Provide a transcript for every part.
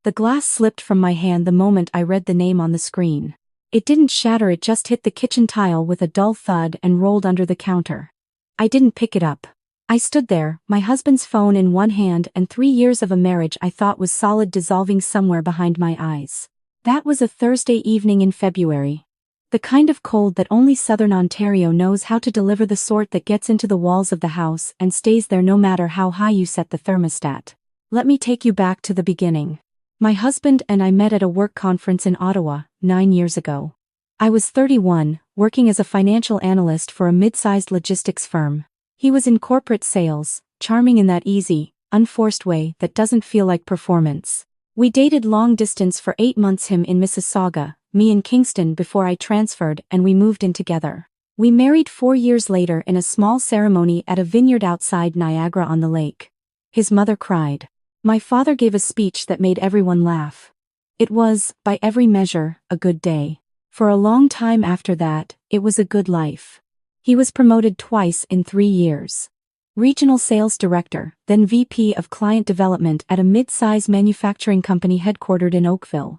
The glass slipped from my hand the moment I read the name on the screen. It didn't shatter, it just hit the kitchen tile with a dull thud and rolled under the counter. I didn't pick it up. I stood there, my husband's phone in one hand and 3 years of a marriage I thought was solid dissolving somewhere behind my eyes. That was a Thursday evening in February. The kind of cold that only Southern Ontario knows how to deliver, the sort that gets into the walls of the house and stays there no matter how high you set the thermostat. Let me take you back to the beginning. My husband and I met at a work conference in Ottawa, 9 years ago. I was 31, working as a financial analyst for a mid-sized logistics firm. He was in corporate sales, charming in that easy, unforced way that doesn't feel like performance. We dated long distance for 8 months, him in Mississauga, me in Kingston before I transferred, and we moved in together. We married 4 years later in a small ceremony at a vineyard outside Niagara-on-the-Lake. His mother cried. My father gave a speech that made everyone laugh. It was, by every measure, a good day. For a long time after that, it was a good life. He was promoted twice in 3 years. Regional Sales Director, then VP of Client Development at a mid-size manufacturing company headquartered in Oakville.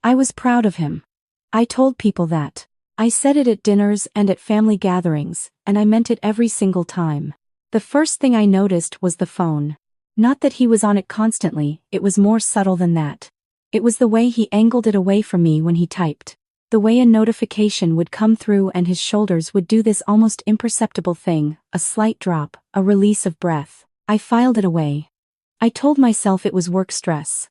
I was proud of him. I told people that. I said it at dinners and at family gatherings, and I meant it every single time. The first thing I noticed was the phone. Not that he was on it constantly, it was more subtle than that. It was the way he angled it away from me when he typed. The way a notification would come through and his shoulders would do this almost imperceptible thing, a slight drop, a release of breath. I filed it away. I told myself it was work stress.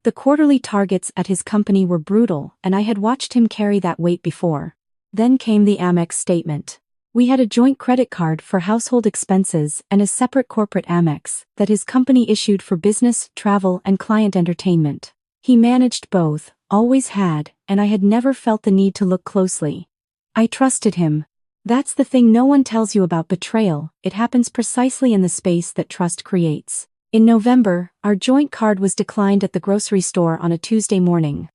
The quarterly targets at his company were brutal, and I had watched him carry that weight before. Then came the Amex statement. We had a joint credit card for household expenses and a separate corporate Amex that his company issued for business, travel, and client entertainment. He managed both, always had, and I had never felt the need to look closely. I trusted him. That's the thing no one tells you about betrayal, it happens precisely in the space that trust creates. In November, our joint card was declined at the grocery store on a Tuesday morning.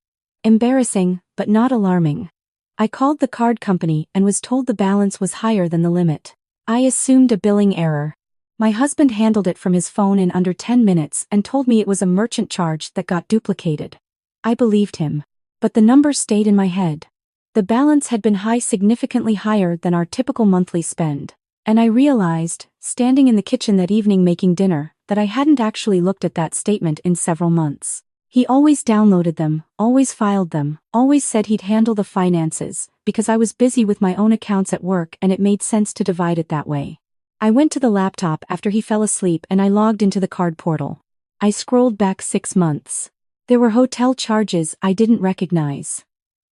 Embarrassing, but not alarming. I called the card company and was told the balance was higher than the limit. I assumed a billing error. My husband handled it from his phone in under 10 minutes and told me it was a merchant charge that got duplicated. I believed him. But the number stayed in my head. The balance had been high, significantly higher than our typical monthly spend. And I realized, standing in the kitchen that evening making dinner, that I hadn't actually looked at that statement in several months. He always downloaded them, always filed them, always said he'd handle the finances, because I was busy with my own accounts at work and it made sense to divide it that way. I went to the laptop after he fell asleep and I logged into the card portal. I scrolled back 6 months. There were hotel charges I didn't recognize.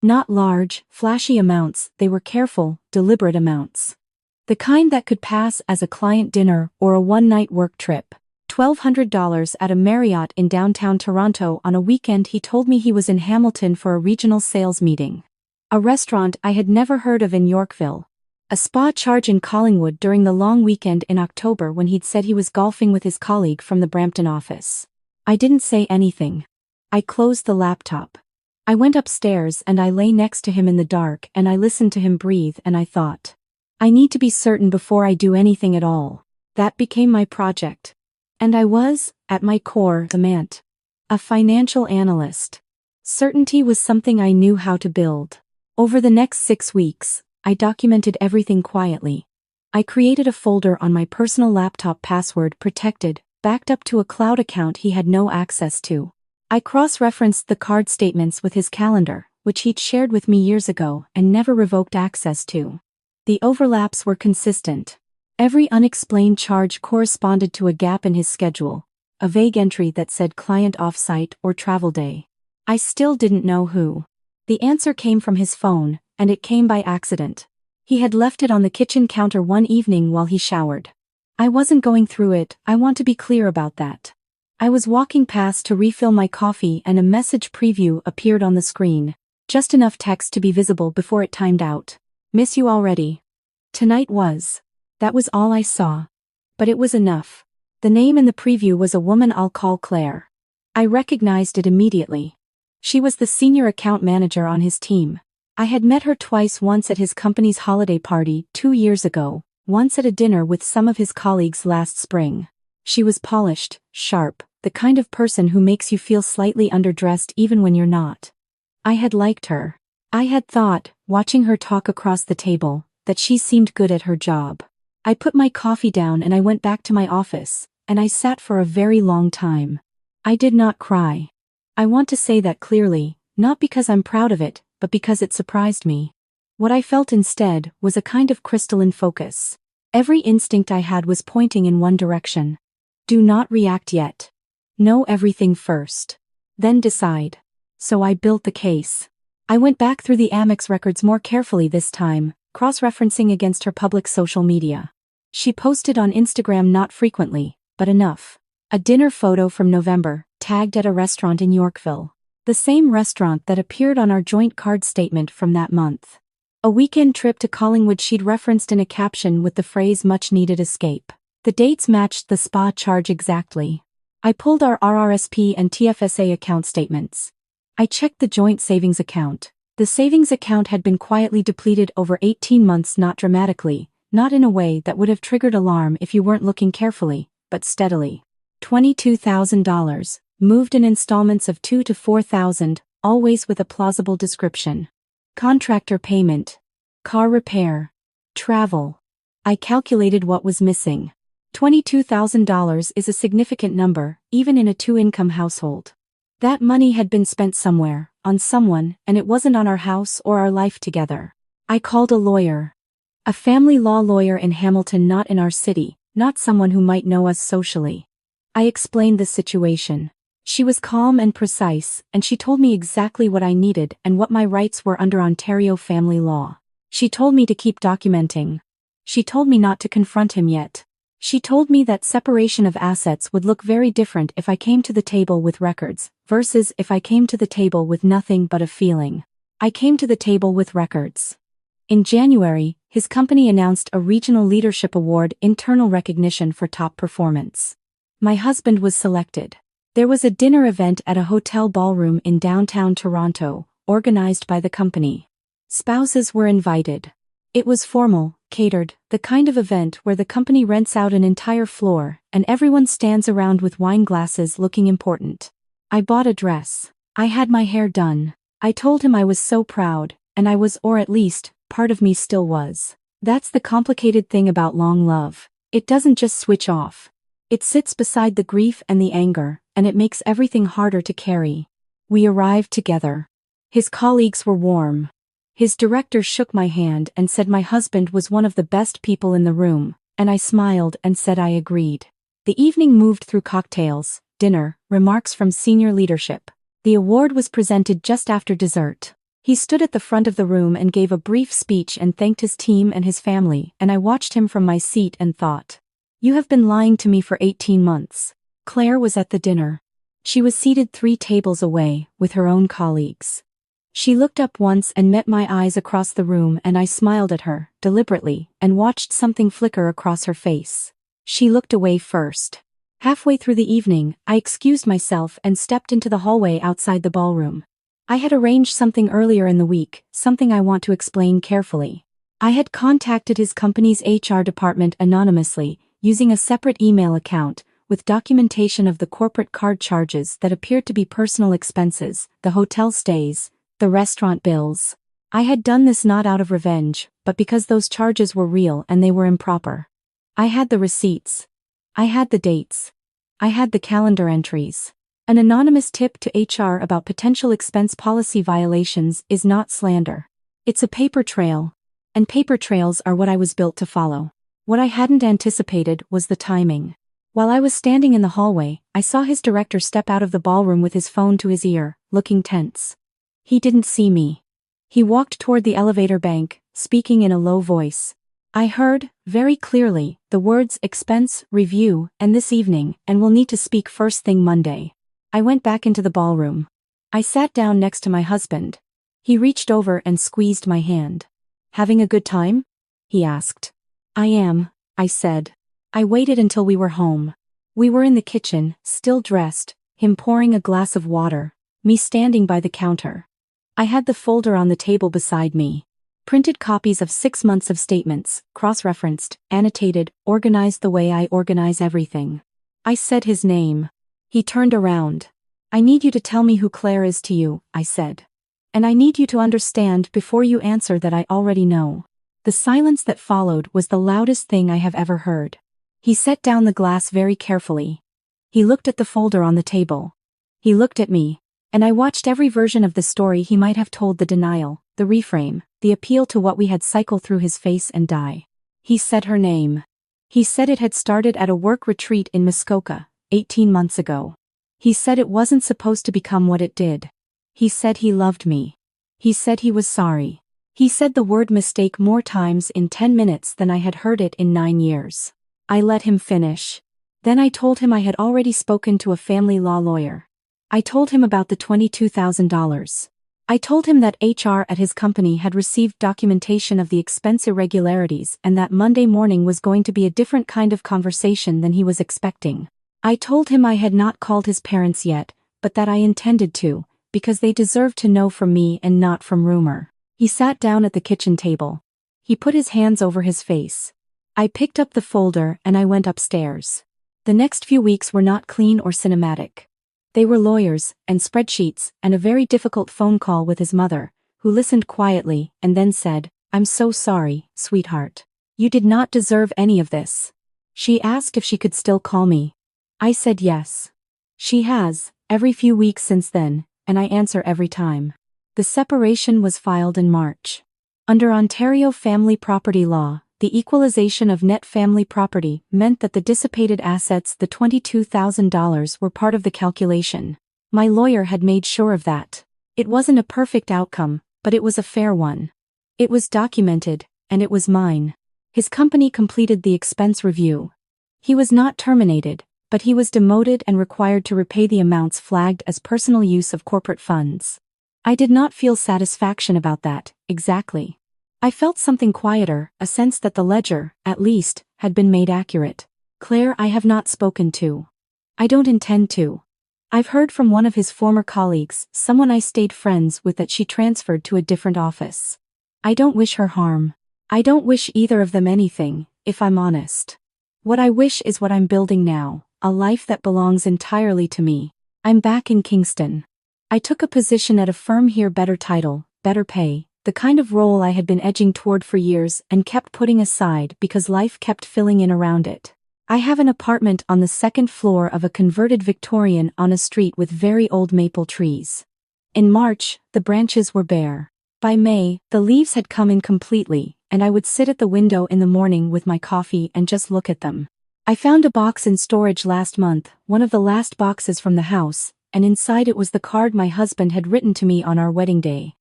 Not large, flashy amounts, they were careful, deliberate amounts. The kind that could pass as a client dinner or a one-night work trip. $1,200 at a Marriott in downtown Toronto on a weekend he told me he was in Hamilton for a regional sales meeting. A restaurant I had never heard of in Yorkville. A spa charge in Collingwood during the long weekend in October when he'd said he was golfing with his colleague from the Brampton office. I didn't say anything. I closed the laptop. I went upstairs and I lay next to him in the dark and I listened to him breathe and I thought, I need to be certain before I do anything at all. That became my project. And I was, at my core, a financial analyst. Certainty was something I knew how to build. Over the next 6 weeks, I documented everything quietly. I created a folder on my personal laptop, password protected, backed up to a cloud account he had no access to. I cross-referenced the card statements with his calendar, which he'd shared with me years ago and never revoked access to. The overlaps were consistent. Every unexplained charge corresponded to a gap in his schedule, a vague entry that said client offsite or travel day. I still didn't know who. The answer came from his phone, and it came by accident. He had left it on the kitchen counter one evening while he showered. I wasn't going through it, I want to be clear about that. I was walking past to refill my coffee and a message preview appeared on the screen. Just enough text to be visible before it timed out. Miss you already. Tonight was. That was all I saw. But it was enough. The name in the preview was a woman I'll call Claire. I recognized it immediately. She was the senior account manager on his team. I had met her twice, once at his company's holiday party 2 years ago, once at a dinner with some of his colleagues last spring. She was polished, sharp, the kind of person who makes you feel slightly underdressed even when you're not. I had liked her. I had thought, watching her talk across the table, that she seemed good at her job. I put my coffee down and I went back to my office, and I sat for a very long time. I did not cry. I want to say that clearly, not because I'm proud of it, but because it surprised me. What I felt instead was a kind of crystalline focus. Every instinct I had was pointing in one direction. Do not react yet. Know everything first. Then decide. So I built the case. I went back through the Amex records more carefully this time, cross-referencing against her public social media. She posted on Instagram not frequently, but enough. A dinner photo from November, tagged at a restaurant in Yorkville. The same restaurant that appeared on our joint card statement from that month. A weekend trip to Collingwood she'd referenced in a caption with the phrase much-needed escape. The dates matched the spa charge exactly. I pulled our RRSP and TFSA account statements. I checked the joint savings account. The savings account had been quietly depleted over 18 months, not dramatically, not in a way that would have triggered alarm if you weren't looking carefully, but steadily. $22,000, moved in installments of $2,000 to $4,000, always with a plausible description. Contractor payment. Car repair. Travel. I calculated what was missing. $22,000 is a significant number, even in a two-income household. That money had been spent somewhere, on someone, and it wasn't on our house or our life together. I called a lawyer. A family law lawyer in Hamilton, not in our city, not someone who might know us socially. I explained the situation. She was calm and precise, and she told me exactly what I needed and what my rights were under Ontario family law. She told me to keep documenting. She told me not to confront him yet. She told me that separation of assets would look very different if I came to the table with records, versus if I came to the table with nothing but a feeling. I came to the table with records. In January, his company announced a Regional Leadership Award internal recognition for top performance. My husband was selected. There was a dinner event at a hotel ballroom in downtown Toronto, organized by the company. Spouses were invited. It was formal, catered, the kind of event where the company rents out an entire floor, and everyone stands around with wine glasses looking important. I bought a dress. I had my hair done. I told him I was so proud, and I was, or at least, part of me still was. That's the complicated thing about long love. It doesn't just switch off. It sits beside the grief and the anger, and it makes everything harder to carry. We arrived together. His colleagues were warm. His director shook my hand and said my husband was one of the best people in the room, and I smiled and said I agreed. The evening moved through cocktails, dinner, remarks from senior leadership. The award was presented just after dessert. He stood at the front of the room and gave a brief speech and thanked his team and his family, and I watched him from my seat and thought, "You have been lying to me for 18 months. Claire was at the dinner. She was seated 3 tables away, with her own colleagues. She looked up once and met my eyes across the room, and I smiled at her, deliberately, and watched something flicker across her face. She looked away first. Halfway through the evening, I excused myself and stepped into the hallway outside the ballroom. I had arranged something earlier in the week, something I want to explain carefully. I had contacted his company's HR department anonymously, using a separate email account, with documentation of the corporate card charges that appeared to be personal expenses, the hotel stays, the restaurant bills. I had done this not out of revenge, but because those charges were real and they were improper. I had the receipts. I had the dates. I had the calendar entries. An anonymous tip to HR about potential expense policy violations is not slander. It's a paper trail. And paper trails are what I was built to follow. What I hadn't anticipated was the timing. While I was standing in the hallway, I saw his director step out of the ballroom with his phone to his ear, looking tense. He didn't see me. He walked toward the elevator bank, speaking in a low voice. I heard, very clearly, the words expense, review, and this evening, and we'll need to speak first thing Monday. I went back into the ballroom. I sat down next to my husband. He reached over and squeezed my hand. "Having a good time?" he asked. "I am," I said. I waited until we were home. We were in the kitchen, still dressed, him pouring a glass of water, me standing by the counter. I had the folder on the table beside me. Printed copies of 6 months of statements, cross-referenced, annotated, organized the way I organize everything. I said his name. He turned around. I need you to tell me who Claire is to you, I said. And I need you to understand before you answer that I already know. The silence that followed was the loudest thing I have ever heard. He set down the glass very carefully. He looked at the folder on the table. He looked at me. And I watched every version of the story he might have told, the denial, the reframe, the appeal to what we had cycle through his face and die. He said her name. He said it had started at a work retreat in Muskoka, 18 months ago. He said it wasn't supposed to become what it did. He said he loved me. He said he was sorry. He said the word mistake more times in 10 minutes than I had heard it in 9 years. I let him finish. Then I told him I had already spoken to a family law lawyer. I told him about the $22,000. I told him that HR at his company had received documentation of the expense irregularities and that Monday morning was going to be a different kind of conversation than he was expecting. I told him I had not called his parents yet, but that I intended to, because they deserved to know from me and not from rumor. He sat down at the kitchen table. He put his hands over his face. I picked up the folder and I went upstairs. The next few weeks were not clean or cinematic. They were lawyers, and spreadsheets, and a very difficult phone call with his mother, who listened quietly and then said, "I'm so sorry, sweetheart. You did not deserve any of this." She asked if she could still call me. I said yes. She has, every few weeks since then, and I answer every time. The separation was filed in March. Under Ontario family property law, the equalization of net family property meant that the dissipated assets, the $22,000, were part of the calculation. My lawyer had made sure of that. It wasn't a perfect outcome, but it was a fair one. It was documented, and it was mine. His company completed the expense review. He was not terminated, but he was demoted and required to repay the amounts flagged as personal use of corporate funds. I did not feel satisfaction about that, exactly. I felt something quieter, a sense that the ledger, at least, had been made accurate. Claire I have not spoken to. I don't intend to. I've heard from one of his former colleagues, someone I stayed friends with, that she transferred to a different office. I don't wish her harm. I don't wish either of them anything, if I'm honest. What I wish is what I'm building now, a life that belongs entirely to me. I'm back in Kingston. I took a position at a firm here, better title, better pay. The kind of role I had been edging toward for years and kept putting aside because life kept filling in around it. I have an apartment on the second floor of a converted Victorian on a street with very old maple trees. In March, the branches were bare. By May, the leaves had come in completely, and I would sit at the window in the morning with my coffee and just look at them. I found a box in storage last month, one of the last boxes from the house, and inside it was the card my husband had written to me on our wedding day.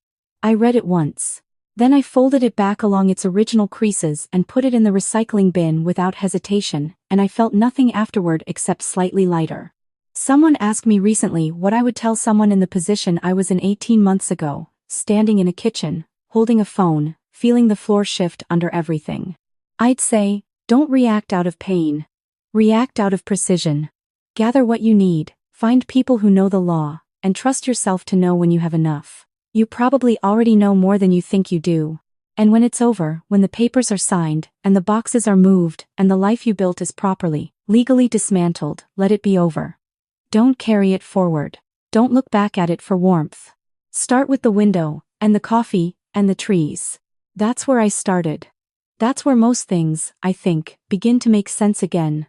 I read it once. Then I folded it back along its original creases and put it in the recycling bin without hesitation, and I felt nothing afterward except slightly lighter. Someone asked me recently what I would tell someone in the position I was in 18 months ago, standing in a kitchen, holding a phone, feeling the floor shift under everything. I'd say, don't react out of pain. React out of precision. Gather what you need, find people who know the law, and trust yourself to know when you have enough. You probably already know more than you think you do. And when it's over, when the papers are signed, and the boxes are moved, and the life you built is properly, legally dismantled, let it be over. Don't carry it forward. Don't look back at it for warmth. Start with the window, and the coffee, and the trees. That's where I started. That's where most things, I think, begin to make sense again.